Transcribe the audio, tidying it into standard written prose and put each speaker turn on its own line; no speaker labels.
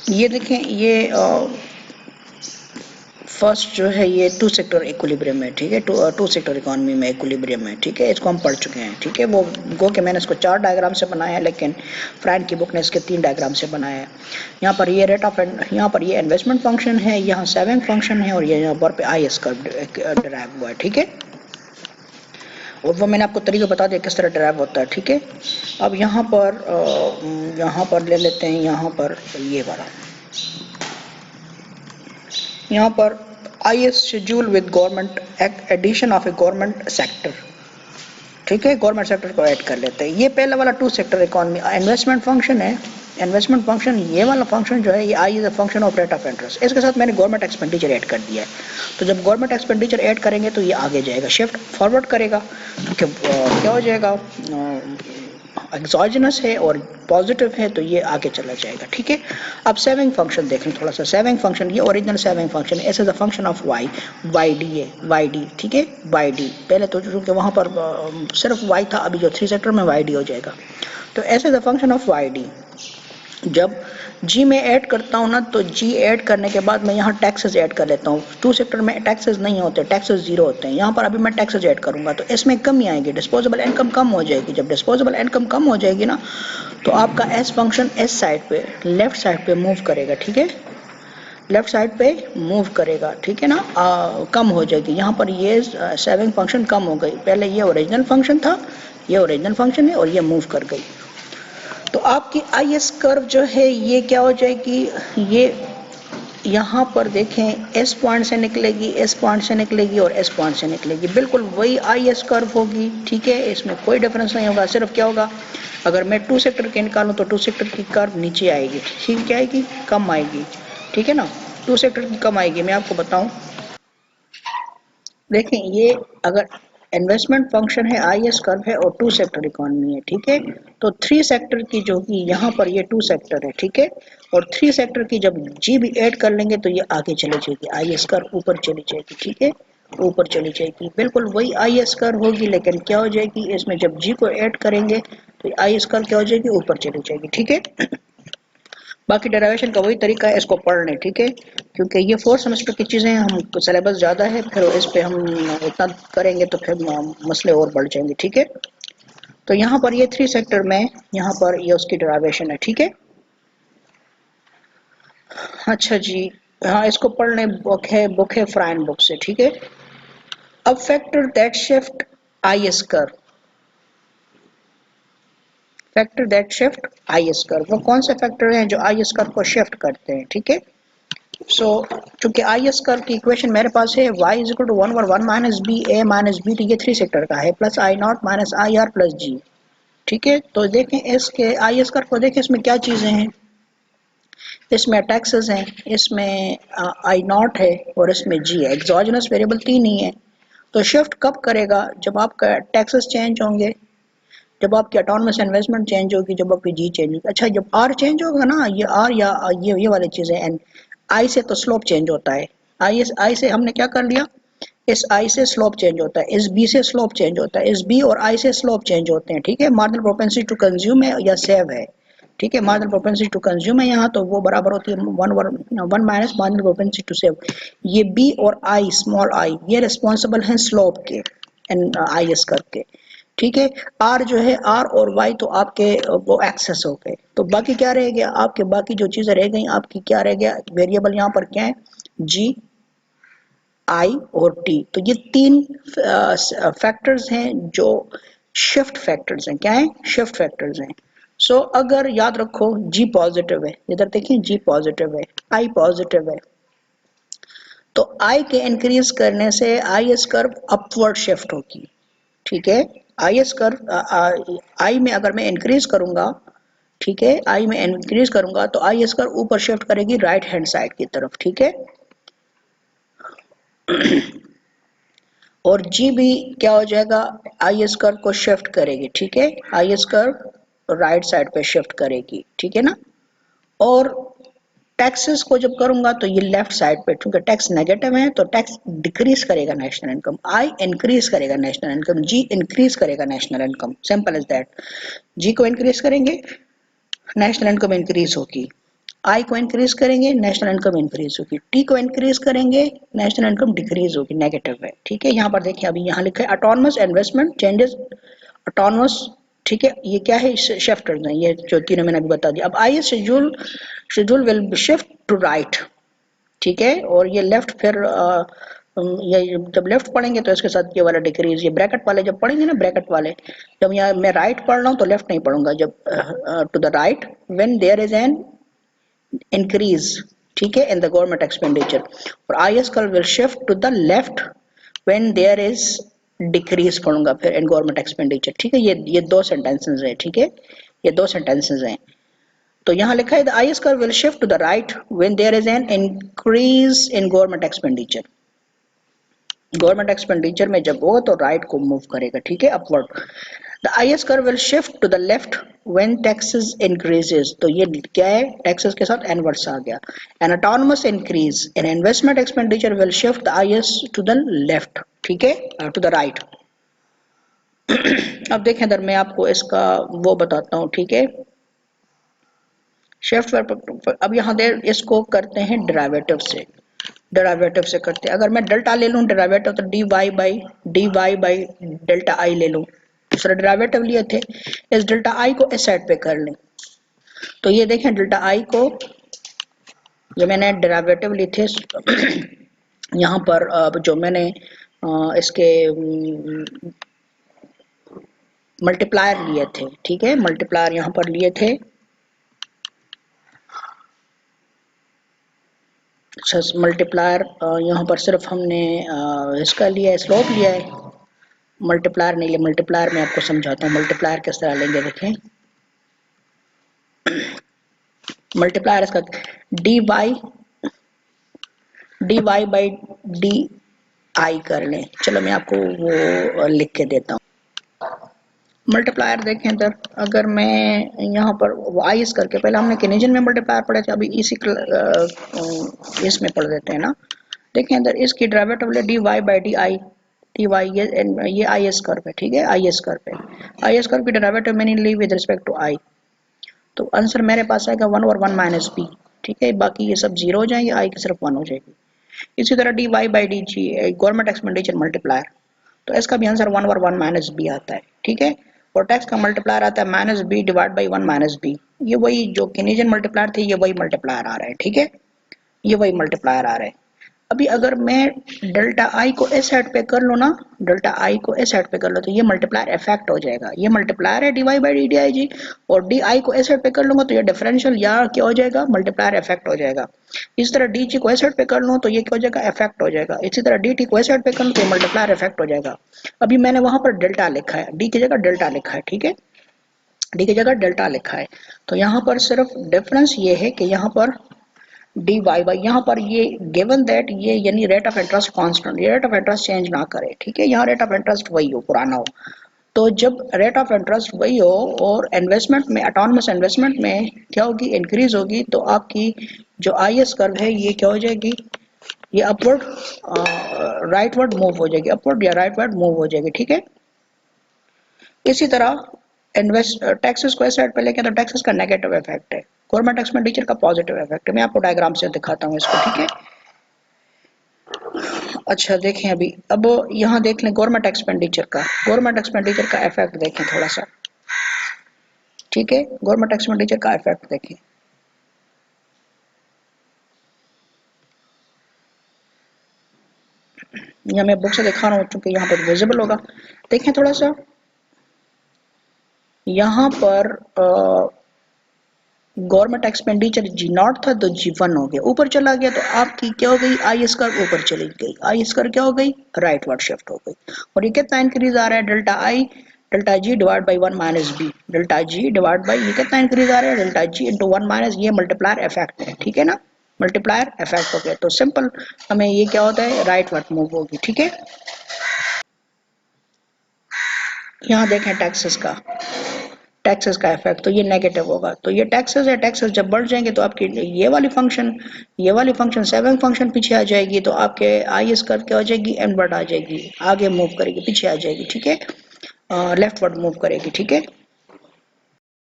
ये देखें, ये फर्स्ट जो है ये टू सेक्टर इक्विलिब्रियम है, ठीक है, टू सेक्टर इकोनॉमी में इक्विलिब्रियम है, ठीक है, इसको हम पढ़ चुके हैं, ठीक है। वो गो के मैंने इसको 4 डायग्राम से बनाया है, लेकिन फ्रैंक की बुक ने इसके 3 डायग्राम से बनाया है। यहाँ पर ये रेट ऑफ, यहाँ पर ये इन्वेस्टमेंट फंक्शन है, यहाँ सेविंग फंक्शन है, और ये यहाँ पर पे आई एस कर्व डिराइव हुआ है, ठीक है। और वो मैंने आपको तरीका बता दिया किस तरह डिराइव होता है, ठीक है। अब यहाँ पर ले लेते हैं, यहाँ पर ये वाला, यहाँ पर IS schedule with government addition of a government sector, ठीक है, गवर्नमेंट सेक्टर को ऐड कर लेते हैं। ये पहला वाला two sector economy investment function है, इन्वेस्टमेंट फंक्शन, ये वाला फंक्शन जो है ये I is a function of rate of interest. इसके साथ मैंने गवर्नमेंट एक्सपेंडिचर ऐड कर दिया है, तो जब गवर्नमेंट एक्सपेंडिचर ऐड करेंगे तो ये आगे जाएगा, शिफ्ट फॉरवर्ड करेगा, तो क्या हो जाएगा, एक्सोजेनस है और पॉजिटिव है, तो ये आगे चला जाएगा, ठीक है। अब सेविंग फंक्शन देखें थोड़ा सा, सेविंग फंक्शन ये ओरिजिनल सेविंग फंक्शन है, ऐसे the function of Y, Y D है, वाई डी, ठीक है, वाई डी, पहले तो चूंकि वहां पर सिर्फ वाई था, अभी जो 3 सेक्टर में वाई डी हो जाएगा। तो ऐसे the function of Y D, जब जी में ऐड करता हूँ ना, तो जी ऐड करने के बाद मैं यहाँ टैक्सेस ऐड कर लेता हूँ। टू सेक्टर में टैक्सेस नहीं होते, टैक्सेस जीरो होते हैं। यहाँ पर अभी मैं टैक्सेस ऐड करूंगा तो इसमें कमी आएगी, डिस्पोजेबल इनकम कम हो जाएगी। जब डिस्पोजेबल इनकम कम हो जाएगी ना, तो आपका एस फंक्शन एस साइड पे, लेफ्ट साइड पे मूव करेगा, ठीक है, लेफ्ट साइड पे मूव करेगा, ठीक है ना, कम हो जाएगी। यहाँ पर ये सेविंग फंक्शन कम हो गई, पहले ये ओरिजिनल फंक्शन था, ये ओरिजिनल फंक्शन है और ये मूव कर गई। तो आपकी आई एस कर्व जो है ये क्या हो जाएगी, ये यहाँ पर देखें एस पॉइंट से निकलेगी, एस पॉइंट से निकलेगी और एस पॉइंट से निकलेगी, बिल्कुल वही आई एस कर्व होगी, ठीक है, इसमें कोई डिफरेंस नहीं होगा। सिर्फ क्या होगा, अगर मैं टू सेक्टर के निकालूं तो टू सेक्टर की कर्व नीचे आएगी, ठीक, क्या आएगी, कम आएगी, ठीक है ना, टू सेक्टर की कम आएगी। मैं आपको बताऊं, देखें ये अगर इन्वेस्टमेंट फंक्शन है, आईएस कर्व है और टू सेक्टर इकोनॉमी है, ठीक है, तो 3 सेक्टर की जो कि यहाँ पर ये 2 सेक्टर है, ठीक है, और 3 सेक्टर की जब जी भी ऐड कर लेंगे तो ये आगे चली जाएगी, आईएस कर्व ऊपर चली जाएगी, ठीक है, ऊपर चली जाएगी, बिल्कुल वही आईएस कर्व होगी, लेकिन क्या हो जाएगी, इसमें जब जी को ऐड करेंगे तो आईएस कर्व क्या हो जाएगी, ऊपर चली जाएगी, ठीक है। बाकी डेरिवेशन का वही तरीका है, इसको पढ़ लें, ठीक है, क्योंकि ये 4th सेमेस्टर की चीज़ें, हम सिलेबस ज़्यादा है, फिर इस पे हम इतना करेंगे तो फिर मसले और बढ़ जाएंगे, ठीक है। तो यहाँ पर ये 3 सेक्टर में, यहाँ पर ये उसकी डेरिवेशन है, ठीक है। अच्छा जी, हाँ इसको पढ़ लें, बुक है फ्राइन बुक से, ठीक है। अब factor that shift I S curve, factor that shift I S curve, वो कौन से फैक्टर हैं जो आई एस कर्व को शिफ्ट करते हैं, ठीक है। सो चूंकि आई एस कर्व की इक्वेशन मेरे पास है, y is equal to 1/1 minus B A minus B, तो ये 3 सेक्टर का है, plus I not minus I R plus G, ठीक है। तो देखें इसके आई एस कर्व को, देखें इसमें क्या चीज़ें हैं, इसमें टैक्सेस हैं, इसमें आई नॉट है और इसमें जी है, एक्सोजेनस वेरिएबल 3 ही है। तो शिफ्ट कब करेगा, जब आपका टैक्सेस चेंज होंगे, जब आपकी ऑटोनमस इन्वेस्टमेंट चेंज होगी, जब आपकी जी चेंज होगी। अच्छा जब आर चेंज होगा ना, ये आर या ये वाली चीज़ें, एंड आई से तो स्लोप चेंज होता है, आई से हमने क्या कर लिया, इस आई से स्लोप चेंज होता है, इस बी से स्लोप चेंज होता है, इस बी और आई से स्लोप चेंज होते हैं, ठीक है। मार्जिनल प्रोपेंसिटी टू कंज्यूम है या सेव है, ठीक है, मार्जिनल प्रोपेंसिटी टू कंज्यूम है यहाँ, तो वो बराबर होती है 1 minus marginal propensity to save. ये बी और आई, स्मॉल आई, ये रिस्पॉन्सिबल हैं स्लोप के एंड आई एस करके, ठीक है। आर जो है, आर और वाई तो आपके वो एक्सेस हो गए, तो बाकी क्या रह गया आपके, बाकी जो चीजें रह गई आपकी, क्या रह गया, वेरिएबल यहाँ पर क्या है, जी, आई और टी। तो ये 3 फैक्टर्स हैं जो शिफ्ट फैक्टर्स हैं, क्या है, शिफ्ट फैक्टर्स हैं। सो अगर याद रखो जी पॉजिटिव है, इधर देखिए जी पॉजिटिव है, आई पॉजिटिव है, तो आई के इंक्रीज करने से आई एस कर्व अपवर्ड शिफ्ट होगी, ठीक है। आई एस कर्व, आई में अगर मैं इंक्रीज करूंगा, ठीक है, आई में इंक्रीज करूंगा तो आई एस कर्व ऊपर शिफ्ट करेगी राइट हैंड साइड की तरफ, ठीक है। और जी भी क्या हो जाएगा, आई एस कर्व को शिफ्ट करेगी, ठीक है, आई एस कर्व राइट साइड पे शिफ्ट करेगी, ठीक है ना। और टैक्सेस को जब करूंगा तो ये लेफ्ट साइड पे, क्योंकि टैक्स नेगेटिव है तो टैक्स डिक्रीज करेगा नेशनल इनकम, आई इंक्रीज करेगा नेशनल इनकम, जी इंक्रीज करेगा national income, simple as that. G को इंक्रीज करेंगे, नेशनल इनकम इंक्रीज होगी। आई को इंक्रीज करेंगे नेशनल इनकम इंक्रीज होगी, टी को इंक्रीज करेंगे नेशनल इनकम डिक्रीज होगी, नेगेटिव है। ठीक है, यहाँ पर देखिए अभी यहाँ लिखा है ऑटोनमस इन्वेस्टमेंट चेंजेस ऑटोनमस। ठीक है, ये क्या है, शिफ्टर्स हैं ये जो तीनों मैंने अभी बता दिया। अब I schedule will shift to right. ठीक है, और ये लेफ्ट फिर ये जब लेफ्ट पढ़ेंगे तो इसके साथ ये वाला डिक्रीज, ये ब्रैकेट वाले जब पढ़ेंगे ना, ब्रैकेट वाले जब यहाँ मैं राइट पढ़ रहा हूँ तो लेफ्ट नहीं पढ़ूंगा, जब to the right when there is an increase. ठीक है, इन द गवर्नमेंट एक्सपेंडिचर, और I S curve will shift to the left when there is decrease पढ़ूंगा फिर इन गवर्नमेंट एक्सपेंडिचर। ठीक है, ये दो सेंटेंसेस हैं। ठीक है, ये दो सेंटेंसेस हैं। तो यहाँ लिखा है the I S curve will shift to the right when there is an increase in government expenditure. Government expenditure में जब होगा तो राइट को मूव करेगा। ठीक है, upward. The IS curve will shift to the left when taxes increases. तो ये क्या है, टैक्सेस के साथ इनवर्स आ गया। An autonomous increase in investment expenditure will shift the IS to the left. ठीक है, टू द राइट। अब देखें इधर मैं आपको इसका वो बताता हूँ। ठीक है, शिफ्ट। अब यहाँ देर इसको करते हैं डेरिवेटिव से, डेरिवेटिव से करते हैं। अगर मैं डेल्टा ले लूँ डेरिवेटिव तो dy बाई डेल्टा आई ले लूँ, दूसरा डेरिवेटिव लिए थे। इस डेल्टा आई को इस साइड पे कर लें तो ये देखें डेल्टा आई को, ये मैंने डेरिवेटिव लिए थे यहाँ पर जो मैंने इसके मल्टीप्लायर लिए थे। ठीक है, मल्टीप्लायर यहाँ पर लिए थे। अच्छा, मल्टीप्लायर यहाँ पर सिर्फ हमने इसका लिया है, स्लोप लिया है, मल्टीप्लायर नहीं लिया। मल्टीप्लायर मैं आपको समझाता हूँ मल्टीप्लायर किस तरह लेंगे। देखें मल्टीप्लायर इसका dy बाई डी आई कर लें। चलो मैं आपको वो लिख के देता हूँ। मल्टीप्लायर देखें इधर, अगर मैं यहाँ पर वाइस करके, पहले हमने केनेजियन में मल्टीप्लायर पढ़े थे, अभी इसी इसमें पढ़ देते हैं ना। देखें इधर इसकी डेरिवेटिव ले dy बाई डी वाई, ये आई एस कर्व है। ठीक है, आई एस कर्व है, आई एस कर्व की डेरिवेटिव मैंने ली विद रिस्पेक्ट टू आई, तो आंसर मेरे पास आएगा 1 और 1 माइनस बी। ठीक है, बाकी ये सब जीरो हो जाएंगे, आई की सिर्फ 1 हो जाएगी। इसी तरह D Y by D G government expenditure multiplier, तो इसका भी आंसर 1 और 1 माइनस बी आता है। ठीक है, और टैक्स का मल्टीप्लायर आता है minus B divide by 1 minus B. ये वही जो केनेजियन मल्टीप्लायर थे, ये वही मल्टीप्लायर आ रहा है। ठीक है, ये वही मल्टीप्लायर आ रहा है। अभी अगर मैं डेल्टा आई को इस साइड पे कर लूँ ना, डेल्टा आई को इस साइड पे कर लो तो ये मल्टीप्लायर इफेक्ट हो जाएगा। ये मल्टीप्लायर है D Y by D I G, और डी आई को इस साइड पे कर लूँगा तो ये डिफरेंशियल या क्या हो जाएगा, मल्टीप्लायर इफेक्ट हो जाएगा। इस तरह डी जी को इस साइड पे कर लूँ तो ये क्या हो जाएगा, इफेक्ट हो जाएगा। इसी तरह डी टी को इस साइड पे कर लूँ तो ये मल्टीप्लायर इफेक्ट हो जाएगा। अभी मैंने वहां पर डेल्टा लिखा है, डी की जगह डेल्टा लिखा है। ठीक है, डी की जगह डेल्टा लिखा है, तो यहाँ पर सिर्फ डिफरेंस ये है कि यहाँ पर डी वाई बाई, यहाँ पर ये गिवन दैट ये यानी रेट ऑफ इंटरेस्ट कांस्टेंट, ये रेट ऑफ इंटरेस्ट चेंज ना करे। ठीक है, यहाँ रेट ऑफ इंटरेस्ट वही हो, पुराना हो। तो जब रेट ऑफ इंटरेस्ट वही हो और इन्वेस्टमेंट में, ऑटोनमस इन्वेस्टमेंट में क्या होगी, इंक्रीज होगी, तो आपकी जो आई एस कर्व है ये क्या हो जाएगी, ये अपवर्ड राइटवर्ड मूव हो जाएगी, अपवर्ड या राइटवर्ड मूव हो जाएगी। ठीक है, इसी तरह इन्वेस्ट टैक्सेस को इस साइड पे लेके तो टैक्सेस का नेगेटिव इफेक्ट है, गवर्नमेंट एक्सपेंडिचर का पॉजिटिव इफेक्ट है। मैं आपको डायग्राम से दिखाता हूँ इसको। ठीक है, अच्छा देखें अभी, अब यहाँ देख लें गवर्नमेंट एक्सपेंडिचर का इफेक्ट देखें थोड़ा सा। ठीक है, गवर्नमेंट एक्सपेंडिचर का इफेक्ट देखें। यहाँ मैं बुक से दिखा रहा हूँ चूंकि यहाँ पर विजिबल होगा। देखें थोड़ा सा, यहाँ पर गवर्नमेंट एक्सपेंडिचर जी नॉट था तो जी वन हो गया, ऊपर चला गया तो आपकी क्या हो गई, आई एस कर्व ऊपर चली गई, आई एस कर्व क्या हो गई, राइट वर्ड शिफ्ट हो गई। और ये कितना इंक्रीज आ रहा है, delta I delta G divide by 1 minus B, delta G divide by ये कितना इंक्रीज आ रहा है, डेल्टा जी इंटू 1 माइनस, ये मल्टीप्लायर इफेक्ट है। ठीक है ना, मल्टीप्लायर इफेक्ट हो गया, तो सिंपल हमें ये क्या होता है, राइट वर्ड मूव होगी। ठीक है, यहाँ देखें टैक्सेस का इफेक्ट, तो ये नेगेटिव होगा। तो ये टैक्सेस है, टैक्सेस जब बढ़ जाएंगे तो आपकी ये वाली फंक्शन सेविंग फंक्शन पीछे आ जाएगी, तो आपके आई एस कर्व क्या हो जाएगी, इनवर्ट आ जाएगी, आगे मूव करेगी, पीछे आ जाएगी। ठीक है, लेफ्टवर्ड मूव करेगी। ठीक है,